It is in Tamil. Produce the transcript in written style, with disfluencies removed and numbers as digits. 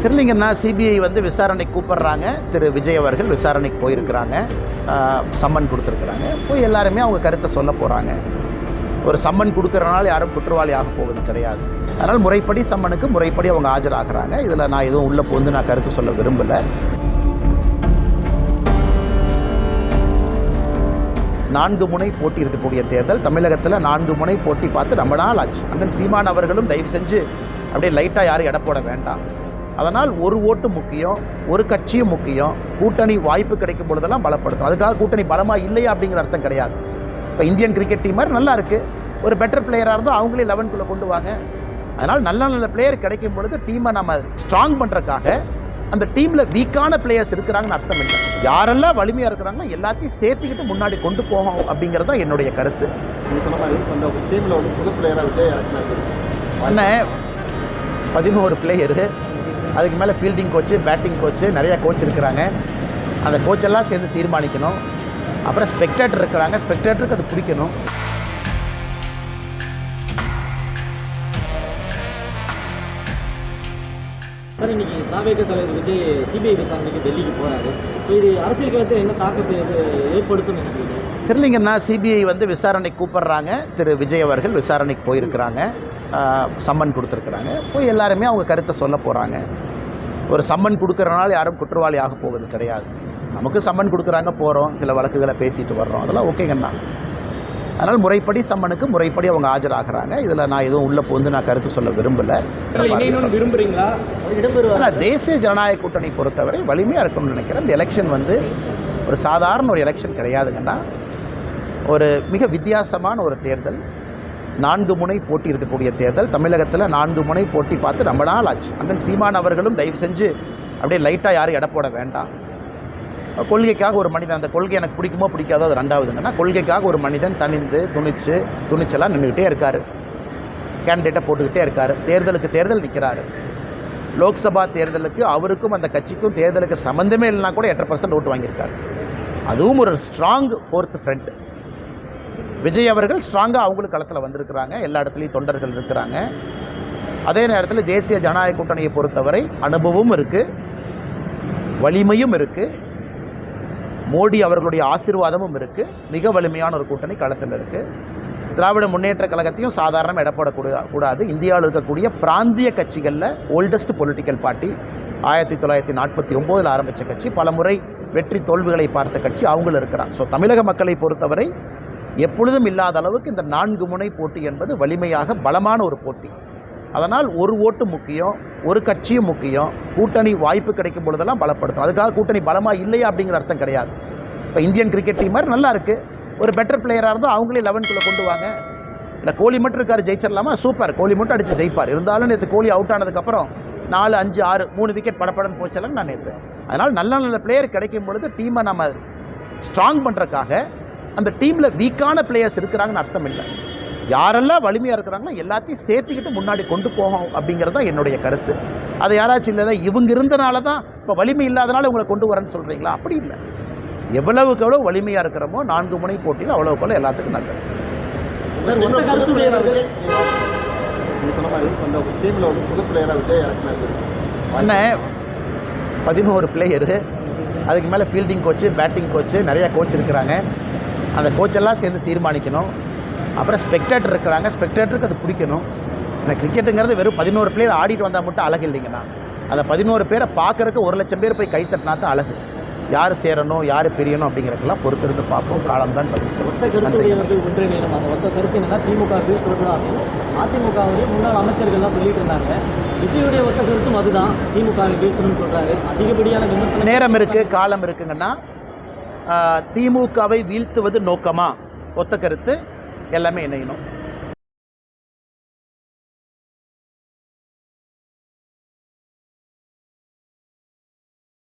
தெரியலிங்கன்னா சிபிஐ விசாரணைக்கு கூப்பிடுறாங்க. திரு விஜய் அவர்கள் விசாரணைக்கு போயிருக்கிறாங்க. சம்மன் கொடுத்துருக்குறாங்க. போய் எல்லாருமே அவங்க கருத்தை சொல்ல போகிறாங்க. ஒரு சம்மன் கொடுக்குறனால யாரும் குற்றவாளி ஆக போவது கிடையாது. அதனால் முறைப்படி சம்மனுக்கு முறைப்படி அவங்க ஆஜராகிறாங்க. இதில் நான் எதுவும் உள்ளே புகுந்து நான் கருத்து சொல்ல விரும்பலை. 4 முனை போட்டி இருக்கக்கூடிய தேர்தல் தமிழகத்தில் 4 முனை போட்டி பார்த்து ரொம்ப நாள் ஆச்சு. அண்ணன் சீமான் அவர்களும் தயவு செஞ்சு அப்படியே லைட்டாக யாரும் எடை போட வேண்டாம். அதனால் ஒரு ஓட்டு முக்கியம், ஒரு கட்சியும் முக்கியம். கூட்டணி வாய்ப்பு கிடைக்கும் பொழுதெல்லாம் பலப்படுத்தும். அதுக்காக கூட்டணி பலமாக இல்லையா அப்படிங்கிற அர்த்தம் கிடையாது. இப்போ இந்தியன் கிரிக்கெட் டீம் மாதிரி நல்லா இருக்குது. ஒரு பெட்டர் பிளேயராக இருந்தால் அவங்களே 11க்குள்ளே கொண்டு வாங்க. அதனால் நல்ல நல்ல பிளேயர் கிடைக்கும் பொழுது டீமை நம்ம ஸ்ட்ராங் பண்ணுறதுக்காக அந்த டீமில் வீக்கான பிளேயர்ஸ் இருக்கிறாங்கன்னு அர்த்தம் இல்லை. யாரெல்லாம் வலிமையாக இருக்கிறாங்களோ எல்லாத்தையும் சேர்த்துக்கிட்டு முன்னாடி கொண்டு போகும் அப்படிங்கிறது தான் என்னுடைய கருத்து. அண்ணன் 11 பிளேயரு, அதுக்கு மேலே ஃபீல்டிங் கோச்சு, பேட்டிங் கோச்சு, நிறையா கோச் இருக்கிறாங்க. அந்த கோச்செல்லாம் சேர்ந்து தீர்மானிக்கணும். அப்புறம் ஸ்பெக்டேட்டர் இருக்கிறாங்க, ஸ்பெக்டேட்டருக்கு அது பிடிக்கணும். சார், இன்னைக்கு தாவேக தலைவர் விஜய் சிபிஐ விசாரணைக்கு டெல்லிக்கு போகிறாரு. இது அரசியல் களத்தில் என்ன தாக்கத்தை ஏற்படுத்தும் நினைக்கிறீங்க? தெரியலிங்கன்னா சிபிஐ விசாரணைக்கு கூப்பிடுறாங்க. திரு விஜய் அவர்கள் விசாரணைக்கு போயிருக்கிறாங்க. சம்மன் கொடுத்துருக்குறாங்க. போய் எல்லாருமே அவங்க கருத்தை சொல்ல போகிறாங்க. ஒரு சம்மன் கொடுக்குறனால யாரும் குற்றவாளி ஆக போவது கிடையாது. நமக்கு சம்மன் கொடுக்குறாங்க, போகிறோம், சில வழக்குகளை பேசிட்டு வர்றோம், அதெல்லாம் ஓகேங்கண்ணா. அதனால் முறைப்படி சம்மனுக்கு முறைப்படி அவங்க ஆஜராகிறாங்க. இதில் நான் எதுவும் உள்ளே புகுந்து நான் கருத்து சொல்ல விரும்பலை. விரும்புகிறீங்களா? ஆனால் தேசிய ஜனநாயக கூட்டணி பொறுத்தவரை வலிமையாக இருக்கும்னு நினைக்கிறேன். இந்த எலெக்ஷன் ஒரு சாதாரண ஒரு எலெக்ஷன் கிடையாதுங்கன்னா, ஒரு மிக வித்தியாசமான ஒரு தேர்தல். 4 முனை போட்டி இருக்கக்கூடிய தேர்தல் தமிழகத்தில் 4 முனை போட்டி பார்த்து ரொம்ப நாள் ஆச்சு. அண்ணன் சீமான் அவர்களும் தயவு செஞ்சு அப்படியே லைட்டாக யாரும் எடை போட வேண்டாம். கொள்கைக்காக ஒரு மனிதன், அந்த கொள்கை எனக்கு பிடிக்குமோ பிடிக்காதோ அது ரெண்டாவதுங்கன்னா, கொள்கைக்காக ஒரு மனிதன் துணிச்சலாக நின்றுக்கிட்டே இருக்கார். கேண்டிடேட்டை போட்டுக்கிட்டே இருக்கார். தேர்தலுக்கு தேர்தல் நிற்கிறாரு. லோக்சபா தேர்தலுக்கு அவருக்கும் அந்த கட்சிக்கும் தேர்தலுக்கு சம்மந்தமே இல்லைனா கூட 8% ஓட்டு வாங்கியிருக்காரு. அதுவும் ஒரு ஸ்ட்ராங் 4th ஃப்ரண்ட். விஜய் அவர்கள் ஸ்ட்ராங்காக அவங்களுக்கு களத்தில் வந்திருக்கிறாங்க. எல்லா இடத்துலையும் தொண்டர்கள் இருக்கிறாங்க. அதே நேரத்தில் தேசிய ஜனநாயக கூட்டணியை பொறுத்தவரை அனுபவமும் இருக்குது, வலிமையும் இருக்குது, மோடி அவர்களுடைய ஆசீர்வாதமும் இருக்குது. மிக வலிமையான ஒரு கூட்டணி களத்தில் இருக்குது. திராவிட முன்னேற்ற கழகத்தையும் சாதாரண இடப்படக்கூடாது. இந்தியாவில் இருக்கக்கூடிய பிராந்திய கட்சிகளில் ஓல்டஸ்ட் பொலிட்டிக்கல் பார்ட்டி, 1949 ஆரம்பித்த கட்சி, பல முறை வெற்றி தோல்விகளை பார்த்த கட்சி அவங்களும் இருக்கிறாங்க. ஸோ தமிழக மக்களை பொறுத்தவரை எப்பொழுதும் இல்லாத அளவுக்கு இந்த 4 முனை போட்டி என்பது வலிமையாக பலமான ஒரு போட்டி. அதனால் ஒரு ஓட்டு முக்கியம், ஒரு கட்சியும் முக்கியம். கூட்டணி வாய்ப்பு கிடைக்கும் பொழுதெல்லாம் பலப்படுத்தும். அதுக்காக கூட்டணி பலமாக இல்லையா அப்படிங்கிற அர்த்தம் கிடையாது. இப்போ இந்தியன் கிரிக்கெட் டீம் மாதிரி நல்லா இருக்குது. ஒரு பெட்டர் பிளேயராக இருந்தால் அவங்களே 11க்குள்ளே கொண்டு வாங்க. இல்லை கோலி மட்டும் இருக்கார், ஜெயிச்சிடலாமா? சூப்பர், கோலி மட்டும் அடித்து ஜெயிப்பார். இருந்தாலும் நேற்று கோலி அவுட் ஆனதுக்கப்புறம் 4, 5, 6, 3 விக்கெட் படப்படன்னு போச்சலங்க நான் நேற்று. அதனால் நல்ல நல்ல பிளேயர் கிடைக்கும் பொழுது டீமை நம்ம ஸ்ட்ராங் பண்ணுறதுக்காக அந்த டீமில் வீக்கான பிளேயர்ஸ் இருக்கிறாங்கன்னு அர்த்தம் இல்லை. யாரெல்லாம் வலிமையாக இருக்கிறாங்களோ எல்லாத்தையும் சேர்த்துக்கிட்டு முன்னாடி கொண்டு போகும் அப்படிங்கிறது தான் என்னுடைய கருத்து. அதை யாராச்சும் இல்லை இவங்க இருந்தனால தான் இப்போ வலிமை இல்லாதனால உங்களை கொண்டு வரேன்னு சொல்கிறீங்களா? அப்படி இல்லை. எவ்வளவுக்கு எவ்வளோ வலிமையாக இருக்கிறோமோ 4 முனை போட்டியில் அவ்வளோக்கு எல்லாத்துக்கும் நல்லது. அண்ணன் 11 பிளேயரு, அதுக்கு மேலே ஃபீல்டிங் கோச்சு, பேட்டிங் கோச்சு, நிறையா கோச் இருக்கிறாங்க. அந்த கோச்செல்லாம் சேர்ந்து தீர்மானிக்கணும். அப்புறம் ஸ்பெக்டேட்டர் இருக்கிறாங்க, ஸ்பெக்டேட்டருக்கு அது பிடிக்கணும். ஏன்னா கிரிக்கெட்டுங்கிறது வெறும் 11 பிளேயர் ஆடிட்டு வந்தால் மட்டும் அழகு இல்லைங்கண்ணா. அந்த 11 பேரை பார்க்குறதுக்கு 1 லட்சம் பேர் போய் கைத்தட்டினா தான் அழகு. யார் சேரணும், யார் பிரியணும் அப்படிங்கிறதுக்கெல்லாம் பொறுத்திருந்து பார்ப்போம். காலம் தான் பதில் சொல்லும். திமுக அதிமுக முன்னாள் அமைச்சர்கள்லாம் சொல்லிட்டு இருந்தாங்க. விஜயுடைய ஒத்த கருத்தும் அதுதான், திமுக வீழ்த்தணும்னு சொல்றாரு. அதிகப்படியான விமர்சனம். நேரம் இருக்குது, காலம் இருக்குங்கன்னா திமுகவை வீழ்த்துவது நோக்கமா? ஒத்த கருத்து எல்லாமே இணையணும்.